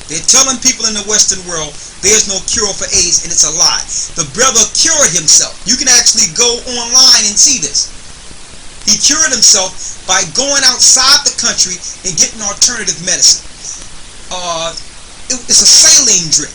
They're telling people in the Western world there's no cure for AIDS, and it's a lie. The brother cured himself. You can actually go online and see this. He cured himself by going outside the country and getting alternative medicine. It's a saline drip.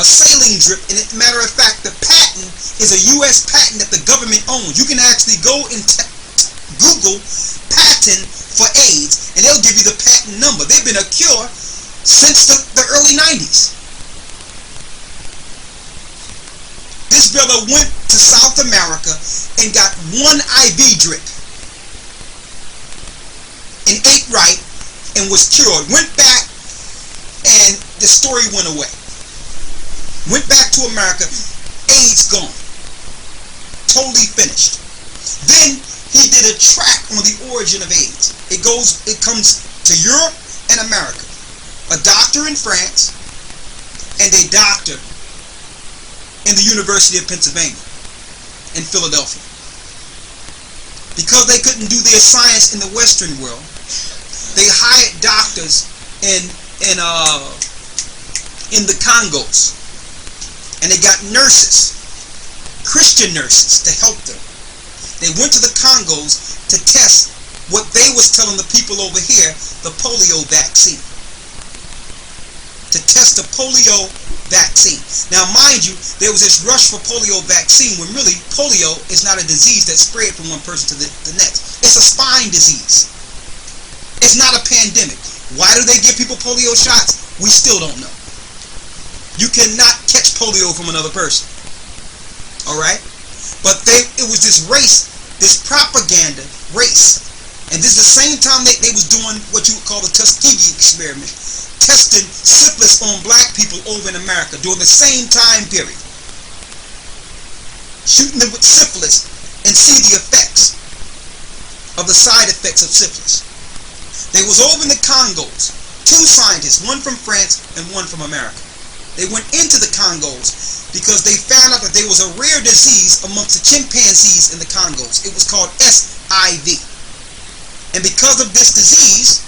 A saline drip, and as a matter of fact, the patent is a U.S. patent that the government owns. You can actually go and Google patent for AIDS, and they'll give you the patent number. They've been a cure since the early 90s. This brother went to South America and got one IV drip and ate right and was cured. Went back and the story went away. Went back to America, AIDS gone. Totally finished. Then he did a track on the origin of AIDS. It comes to Europe and America. A doctor in France and a doctor in the University of Pennsylvania in Philadelphia. Because they couldn't do their science in the Western world, they hired doctors in the Congos. And they got nurses, Christian nurses, to help them. They went to the Congos to test what they was telling the people over here, the polio vaccine. To test the polio vaccine. Now mind you, there was this rush for polio vaccine when really polio is not a disease that spread from one person to the next. It's a spine disease. It's not a pandemic. Why do they give people polio shots? We still don't know. You cannot catch polio from another person. Alright? But it was this race, this propaganda race. And this is the same time they was doing what you would call the Tuskegee experiment. Testing syphilis on black people over in America during the same time period. Shooting them with syphilis and see the effects of the side effects of syphilis. They was over in the Congos. Two scientists, one from France and one from America. They went into the Congos because they found out that there was a rare disease amongst the chimpanzees in the Congos. It was called SIV. And because of this disease,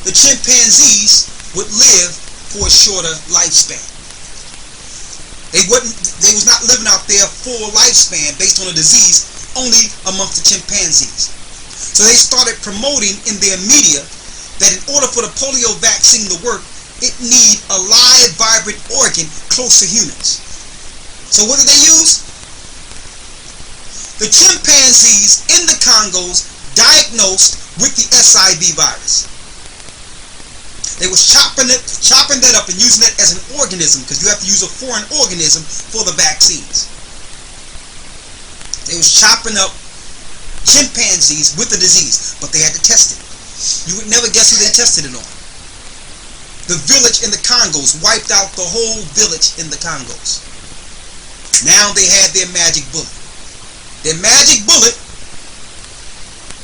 the chimpanzees would live for a shorter lifespan. They was not living out their full lifespan based on a disease only amongst the chimpanzees. So they started promoting in their media that in order for the polio vaccine to work, it need a live, vibrant organ close to humans. So what did they use? The chimpanzees in the Congos diagnosed with the SIV virus. They was chopping that up and using it as an organism, because you have to use a foreign organism for the vaccines. They was chopping up chimpanzees with the disease, but they had to test it. You would never guess who they tested it on. The village in the Congos, wiped out the whole village in the Congos. Now they had their magic bullet. Their magic bullet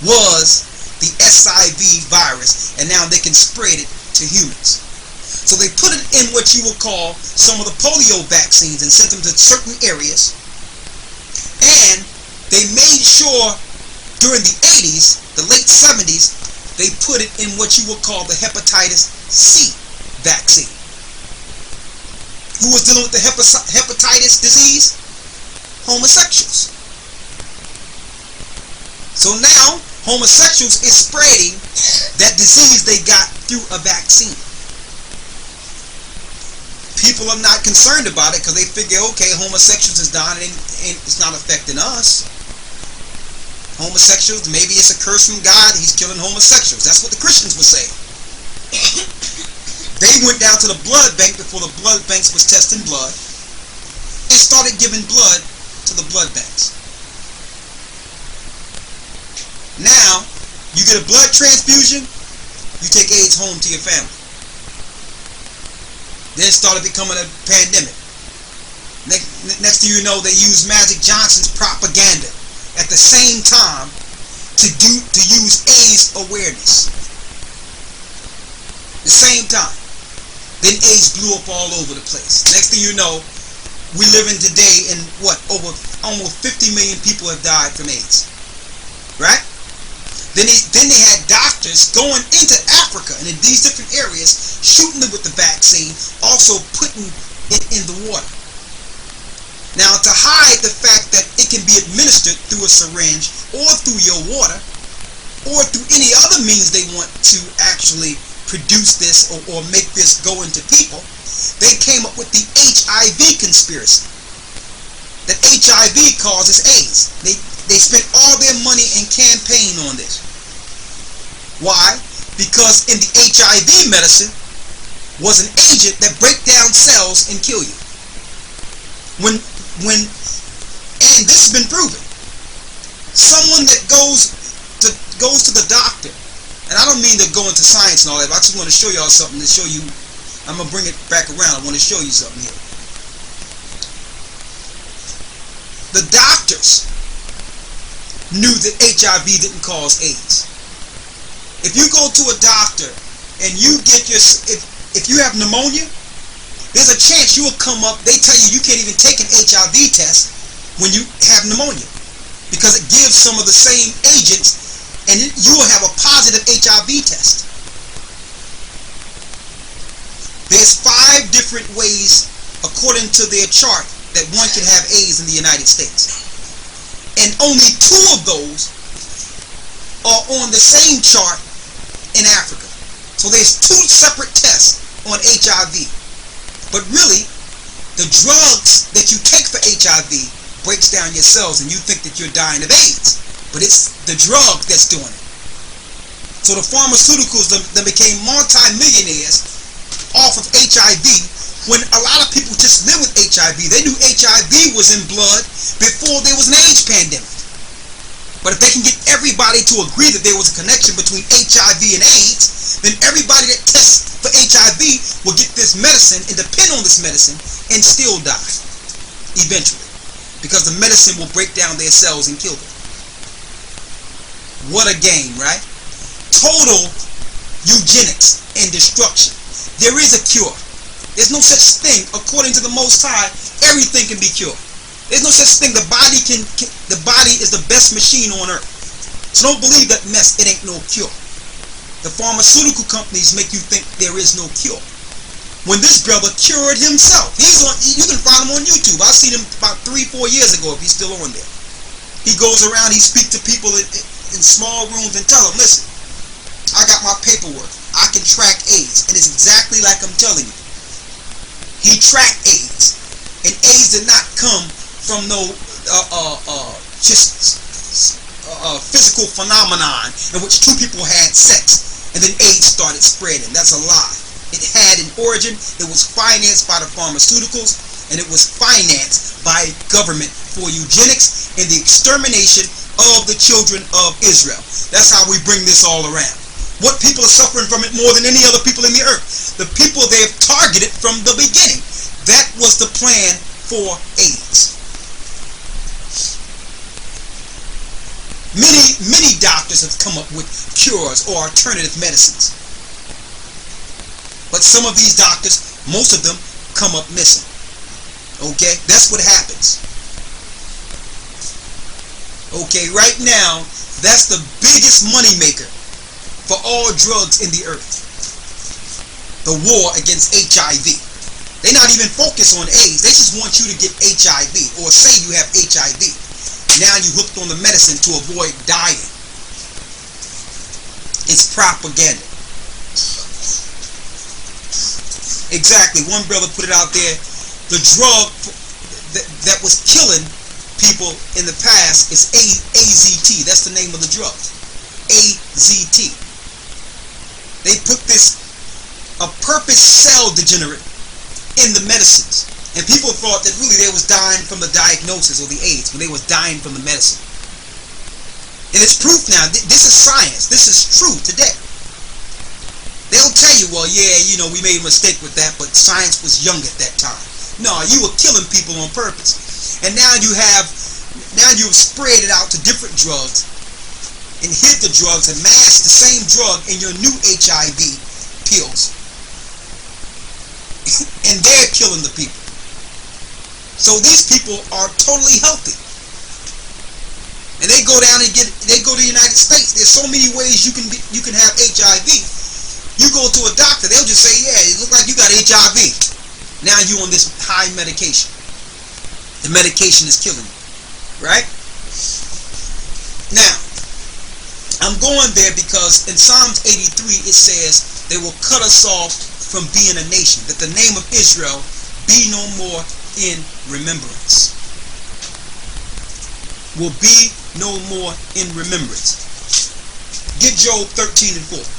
was the SIV virus, and now they can spread it to humans. So they put it in what you would call some of the polio vaccines and sent them to certain areas. And they made sure during the 80s, the late 70s, they put it in what you would call the hepatitis C vaccine. Who was dealing with the hepatitis disease? Homosexuals. So now homosexuals is spreading that disease they got through a vaccine. People are not concerned about it because they figure, okay, homosexuals is dying and it's not affecting us. Homosexuals, maybe it's a curse from God, he's killing homosexuals. That's what the Christians would say. They went down to the blood bank before the blood banks was testing blood and started giving blood to the blood banks. Now, you get a blood transfusion, you take AIDS home to your family. Then it started becoming a pandemic. Next thing you know, they use Magic Johnson's propaganda at the same time to use AIDS awareness. The same time. Then AIDS blew up all over the place. Next thing you know, we live in today in what, over almost 50 million people have died from AIDS. Right? Then they had doctors going into Africa and in these different areas, shooting them with the vaccine, also putting it in the water. Now, to hide the fact that it can be administered through a syringe or through your water or through any other means they want to actually produce this or make this go into people, they came up with the HIV conspiracy. That HIV causes AIDS. They spent all their money and campaign on this. Why? Because in the HIV medicine was an agent that breaks down cells and kill you. And this has been proven. Someone that goes to the doctor, and I don't mean to go into science and all that, but I just want to show y'all something to show you. I'm going to bring it back around. I want to show you something here. The doctors knew that HIV didn't cause AIDS. If you go to a doctor and you get if you have pneumonia, there's a chance you will come up, they tell you can't even take an HIV test when you have pneumonia because it gives some of the same agents and you will have a positive HIV test. There's 5 different ways, according to their chart, that one can have AIDS in the United States. And only 2 of those are on the same chart in Africa. So there's 2 separate tests on HIV. But really, the drugs that you take for HIV breaks down your cells and you think that you're dying of AIDS. But it's the drug that's doing it. So the pharmaceuticals that became multi-millionaires off of HIV, when a lot of people just live with HIV. They knew HIV was in blood before there was an AIDS pandemic. But if they can get everybody to agree that there was a connection between HIV and AIDS, then everybody that tests for HIV will get this medicine and depend on this medicine and still die eventually, because the medicine will break down their cells and kill them. What a game, right? Total eugenics and destruction. There is a cure. There's no such thing, according to the Most High, everything can be cured. There's no such thing. The body is the best machine on earth. So don't believe that mess. It ain't no cure. The pharmaceutical companies make you think there is no cure. When this brother cured himself, you can find him on YouTube. I've seen him about 3-4 years ago if he's still on there. He goes around, he speaks to people in small rooms and tell them, listen, I got my paperwork. I can track AIDS. And it's exactly like I'm telling you. He tracked AIDS. And AIDS did not come from no physical phenomenon in which 2 people had sex and then AIDS started spreading. That's a lie. It had an origin. It was financed by the pharmaceuticals, and it was financed by government for eugenics and the extermination of the children of Israel. That's how we bring this all around. What people are suffering from it more than any other people in the earth? The people they have targeted from the beginning. That was the plan for AIDS. Many doctors have come up with cures or alternative medicines. But some of these doctors, most of them, come up missing. Okay? That's what happens. Okay, right now, that's the biggest moneymaker for all drugs in the earth. The war against HIV. They're not even focused on AIDS. They just want you to get HIV or say you have HIV. Now you hooked on the medicine to avoid dying. It's propaganda. Exactly. One brother put it out there. The drug that was killing people in the past is AZT. That's the name of the drug. AZT. They put a purpose cell degenerate in the medicines. And people thought that really they was dying from the diagnosis or the AIDS, when they was dying from the medicine. And it's proof now. This is science. This is true today. They'll tell you, well, yeah, we made a mistake with that, but science was young at that time. No, you were killing people on purpose. And now you've spread it out to different drugs and hid the drugs and masked the same drug in your new HIV pills. And they're killing the people. So these people are totally healthy. and they go down and they go to the United States. There's so many ways you can have HIV. You go to a doctor, they'll just say, yeah, it looks like you got HIV. Now you're on this high medication. The medication is killing you, right? Now, I'm going there because in Psalms 83 it says they will cut us off from being a nation, that the name of Israel be no more in remembrance. Will be no more in remembrance. Get Job 13 and 4.